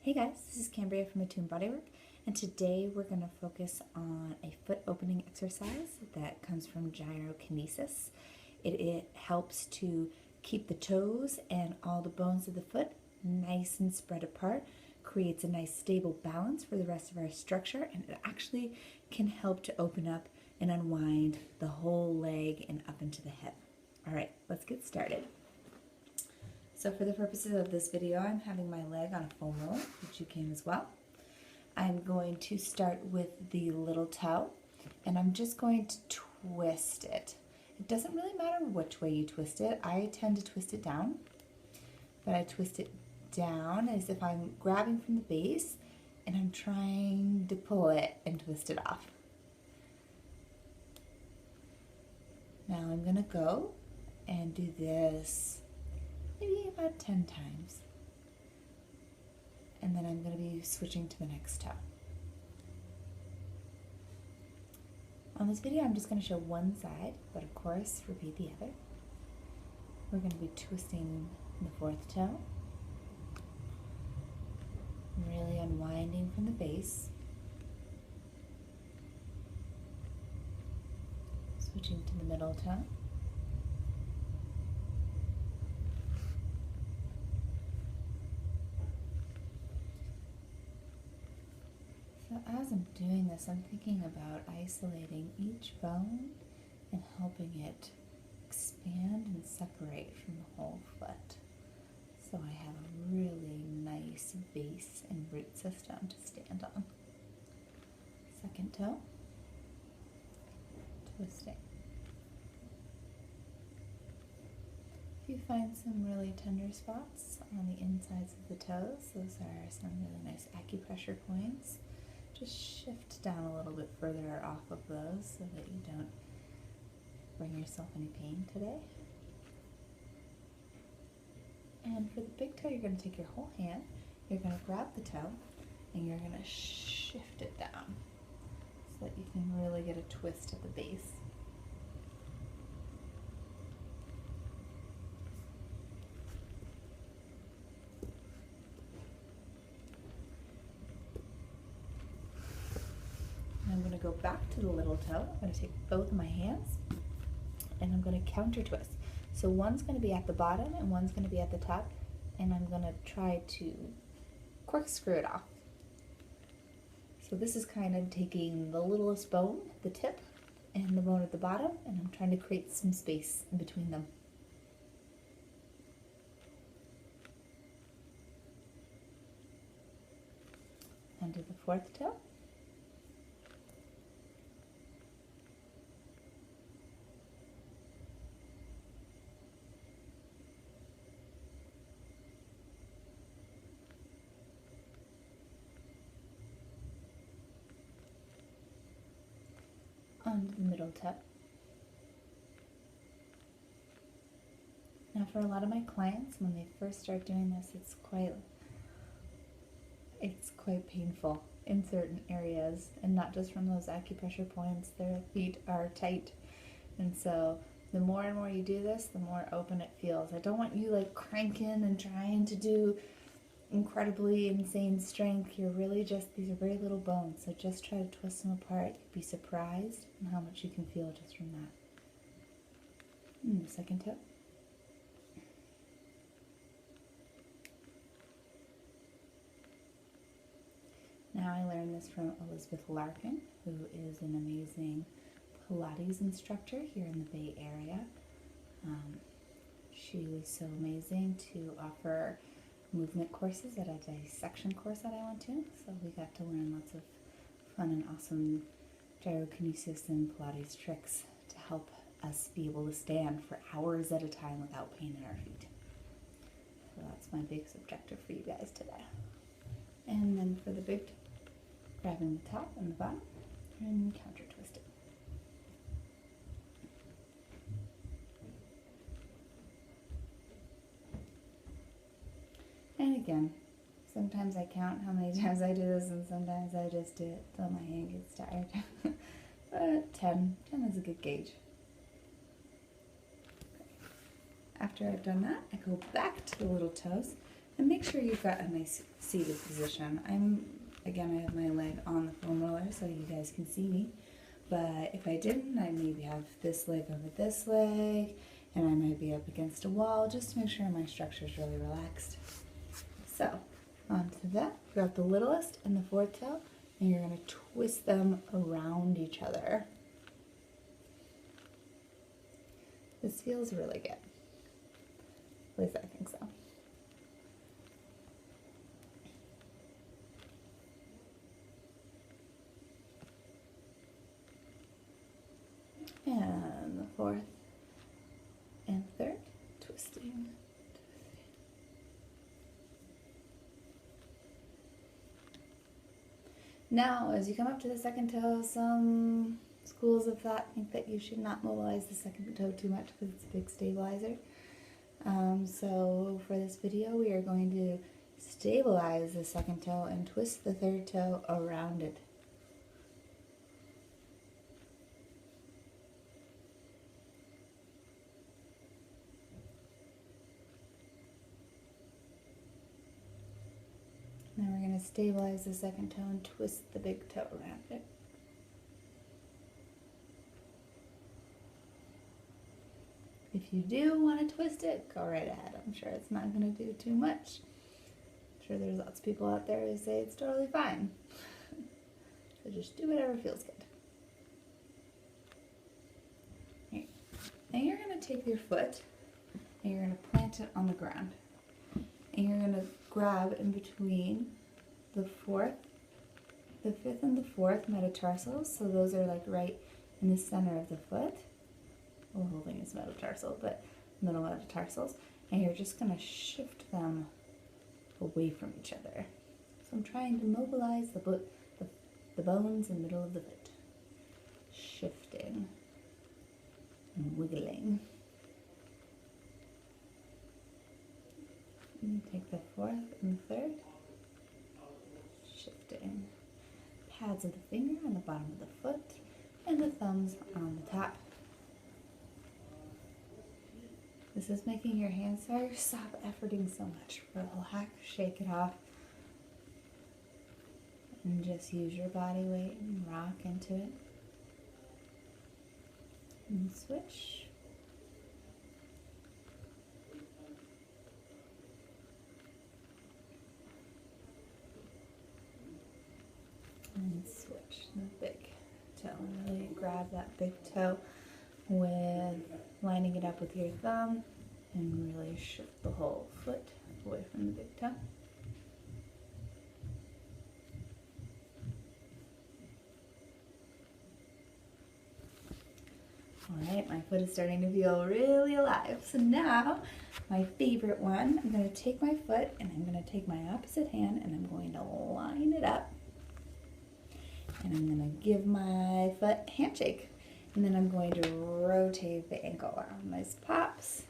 Hey guys, this is Cambria from Attune Bodywork, and today we're going to focus on a foot opening exercise that comes from gyrokinesis. It helps to keep the toes and all the bones of the foot nice and spread apart, creates a nice stable balance for the rest of our structure, and it actually can help to open up and unwind the whole leg and up into the hip. All right, let's get started. So for the purposes of this video, I'm having my leg on a foam roller, which you can as well. I'm going to start with the little toe, and I'm just going to twist it. It doesn't really matter which way you twist it. I tend to twist it down, but I twist it down as if I'm grabbing from the base and I'm trying to pull it and twist it off. Now I'm going to go and do this maybe about 10 times. And then I'm going to be switching to the next toe. On this video, I'm just going to show one side, but of course, repeat the other. We're going to be twisting the fourth toe, really unwinding from the base, switching to the middle toe, so as I'm doing this, I'm thinking about isolating each bone and helping it expand and separate from the whole foot. So I have a really nice base and root system to stand on. Second toe, twisting. If you find some really tender spots on the insides of the toes, those are some really nice acupressure points. Just shift down a little bit further off of those so that you don't bring yourself any pain today. And for the big toe, you're going to take your whole hand, you're going to grab the toe, and you're going to shift it down so that you can really get a twist at the base. I'm going to go back to the little toe. I'm going to take both of my hands and I'm going to counter twist. So one's going to be at the bottom and one's going to be at the top, and I'm going to try to corkscrew it off. So this is kind of taking the littlest bone, the tip, and the bone at the bottom, and I'm trying to create some space in between them. And do the fourth toe. Onto the middle toe. Now for a lot of my clients, when they first start doing this, it's quite painful in certain areas, and not just from those acupressure points. Their feet are tight, and so the more and more you do this, the more open it feels. I don't want you like cranking and trying to do incredibly insane strength. You're really just, these are very little bones, so just try to twist them apart. You'd be surprised on how much you can feel just from that. And the second toe. Now I learned this from Elizabeth Larkin, who is an amazing Pilates instructor here in the Bay Area. She was so amazing to offer movement courses at a dissection course that I went to, so we got to learn lots of fun and awesome gyrokinesis and Pilates tricks to help us be able to stand for hours at a time without pain in our feet. So that's my biggest objective for you guys today. And then for the big, grabbing the top and the bottom and counter twist it. And again, sometimes I count how many times I do this, and sometimes I just do it till my hand gets tired. But 10 is a good gauge. After I've done that, I go back to the little toes, And make sure you've got a nice seated position. Again, I have my leg on the foam roller so you guys can see me. But if I didn't, I'd maybe have this leg over this leg, and I might be up against a wall just to make sure my structure is really relaxed. So, onto that, grab the littlest and the fourth toe, and you're going to twist them around each other. This feels really good. At least I think so. And the fourth and third, twisting. Now, as you come up to the second toe, some schools of thought think that you should not mobilize the second toe too much because it's a big stabilizer. So for this video, we are going to stabilize the second toe and twist the third toe around it. Now we're going to stabilize the second toe and twist the big toe around it. If you do want to twist it, go right ahead. I'm sure it's not going to do too much. I'm sure there's lots of people out there who say it's totally fine. So just do whatever feels good. Okay. Now you're going to take your foot and you're going to plant it on the ground. And you're going to grab in between the fifth and the fourth metatarsals. So those are like right in the center of the foot. The whole thing is metatarsal, but middle metatarsals. And you're just going to shift them away from each other. So I'm trying to mobilize the bones in the middle of the foot. Shifting and wiggling. And take the fourth and third, shifting. Pads of the finger on the bottom of the foot, and the thumbs on the top. This is making your hands stop efforting so much. Relax, shake it off, and just use your body weight and rock into it. And switch. And switch the big toe. Really grab that big toe with lining it up with your thumb and really shift the whole foot away from the big toe. Alright, my foot is starting to feel really alive. So now, my favorite one, I'm going to take my foot and I'm going to take my opposite hand and I'm going to line it up. And I'm going to give my foot a handshake. And then I'm going to rotate the ankle around. Nice pops.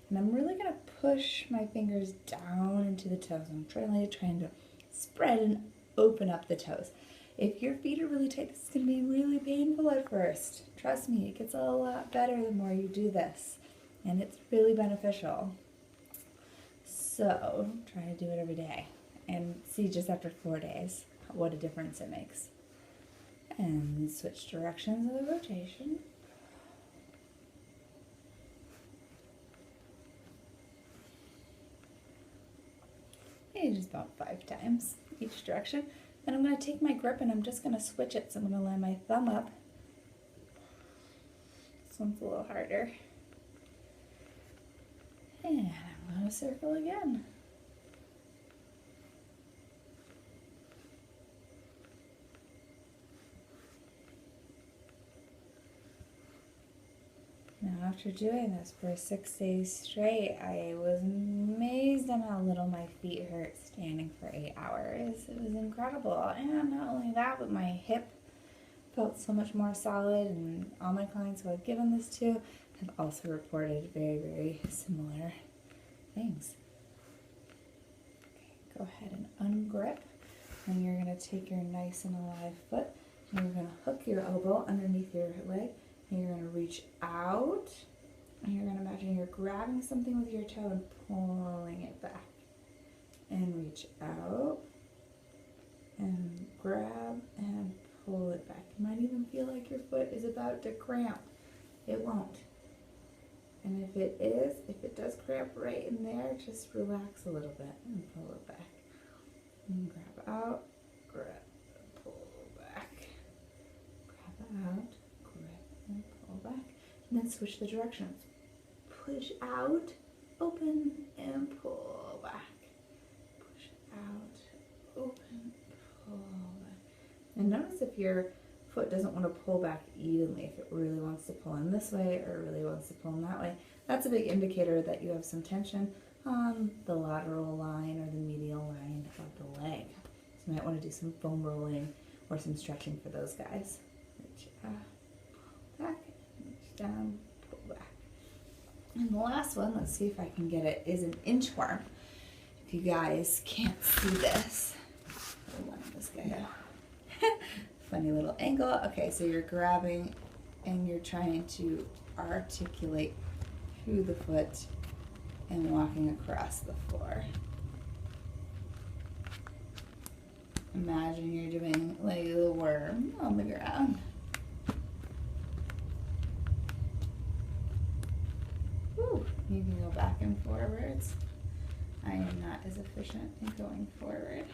And I'm really going to push my fingers down into the toes. I'm trying to spread and open up the toes. If your feet are really tight, this is going to be really painful at first. Trust me, it gets a lot better the more you do this. And it's really beneficial. So try to do it every day. And see just after 4 days what a difference it makes. And switch directions of the rotation. Maybe just about 5 times each direction. Then I'm going to take my grip and I'm just going to switch it. So I'm going to line my thumb up. This one's a little harder. And I'm going to circle again. Now after doing this for 6 days straight, I was amazed at how little my feet hurt standing for 8 hours. It was incredible. And not only that, but my hip felt so much more solid, and all my clients who I've given this to have also reported very, very similar things. Okay, go ahead and ungrip, and you're going to take your nice and alive foot, and you're going to hook your elbow underneath your leg. And you're going to reach out, and you're going to imagine you're grabbing something with your toe and pulling it back. and reach out and grab and pull it back. You might even feel like your foot is about to cramp. It won't. And if it does cramp right in there, just relax a little bit and pull it back. And grab out, grab, pull back. Grab out, grab, and pull back. And then switch the directions. Push out, open, and pull back. Push out, open, pull back. And notice if your foot doesn't want to pull back evenly, if it really wants to pull in this way or really wants to pull in that way. That's a big indicator that you have some tension on the lateral line or the medial line of the leg. So you might want to do some foam rolling or some stretching for those guys. Reach up, pull back, reach down, pull back. And the last one, let's see if I can get it, is an inchworm. If you guys can't see this, I'll line this guy up. Funny little angle. Okay, so you're grabbing and you're trying to articulate through the foot and walking across the floor. Imagine you're doing like a worm on the ground. Woo. You can go back and forwards. I am not as efficient in going forward.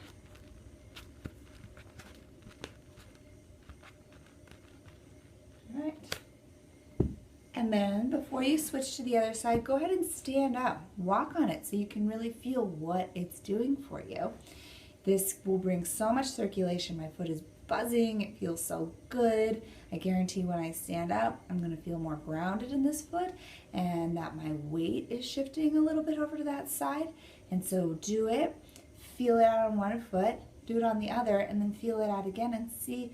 Right. And then before you switch to the other side, go ahead and stand up. Walk on it so you can really feel what it's doing for you. This will bring so much circulation. My foot is buzzing. It feels so good. I guarantee when I stand up, I'm going to feel more grounded in this foot and that my weight is shifting a little bit over to that side. And so do it. Feel it out on one foot. Do it on the other and then feel it out again and see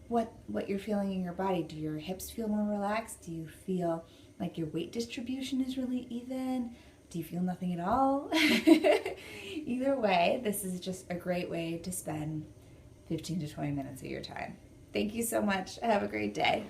what you're feeling in your body. Do your hips feel more relaxed? Do you feel like your weight distribution is really even? Do you feel nothing at all? Either way, this is just a great way to spend 15 to 20 minutes of your time. Thank you so much. Have a great day.